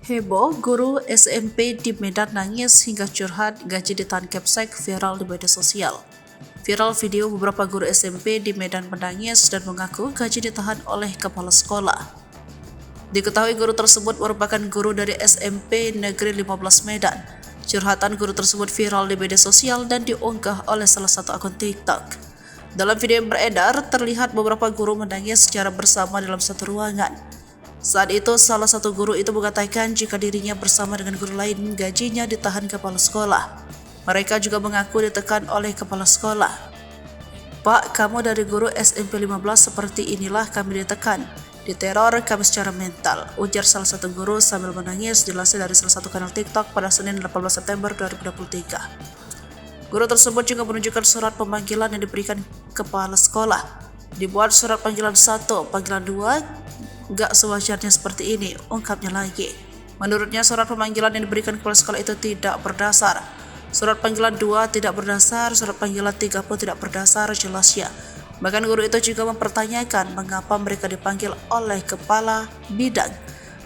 Heboh, guru SMP di Medan nangis hingga curhat gaji ditahan Kepsek viral di media sosial. Viral video beberapa guru SMP di Medan menangis dan mengaku gaji ditahan oleh kepala sekolah. Diketahui guru tersebut merupakan guru dari SMP Negeri 15 Medan. Curhatan guru tersebut viral di media sosial dan diunggah oleh salah satu akun TikTok. Dalam video yang beredar, terlihat beberapa guru menangis secara bersama dalam satu ruangan. Saat itu, salah satu guru itu mengatakan jika dirinya bersama dengan guru lain gajinya ditahan kepala sekolah. Mereka juga mengaku ditekan oleh kepala sekolah. "Pak, kamu dari guru SMP 15 seperti inilah kami ditekan. Diteror kami secara mental," ujar salah satu guru sambil menangis, dilansir dari salah satu kanal TikTok pada Senin 18 September 2023. Guru tersebut juga menunjukkan surat pemanggilan yang diberikan kepala sekolah. Dibuat surat panggilan 1, panggilan 2, "Gak sewajarnya seperti ini," ungkapnya lagi. Menurutnya surat pemanggilan yang diberikan kepala sekolah itu tidak berdasar. Surat panggilan 2 tidak berdasar, surat panggilan 3 pun tidak berdasar, jelasnya. Bahkan guru itu juga mempertanyakan mengapa mereka dipanggil oleh kepala bidang.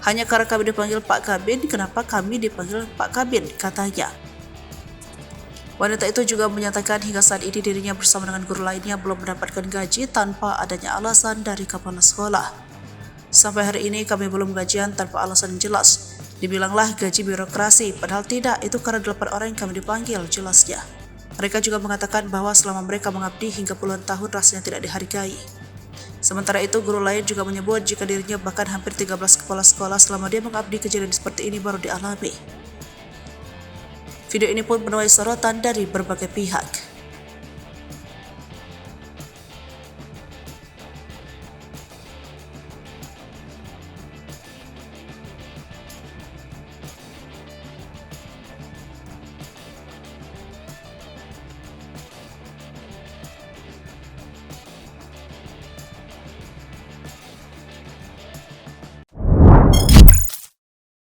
"Hanya karena kami dipanggil Pak Kabin, kenapa kami dipanggil Pak Kabin?" katanya. Wanita itu juga menyatakan hingga saat ini dirinya bersama dengan guru lainnya belum mendapatkan gaji tanpa adanya alasan dari kepala sekolah. "Sampai hari ini kami belum gajian tanpa alasan jelas. Dibilanglah gaji birokrasi, padahal tidak, itu karena 8 orang yang kami dipanggil," jelasnya. Mereka juga mengatakan bahwa selama mereka mengabdi hingga puluhan tahun rasanya tidak dihargai. Sementara itu, guru lain juga menyebut jika dirinya bahkan hampir 13 kepala sekolah selama dia mengabdi kejadian seperti ini baru dialami. Video ini pun menuai sorotan dari berbagai pihak.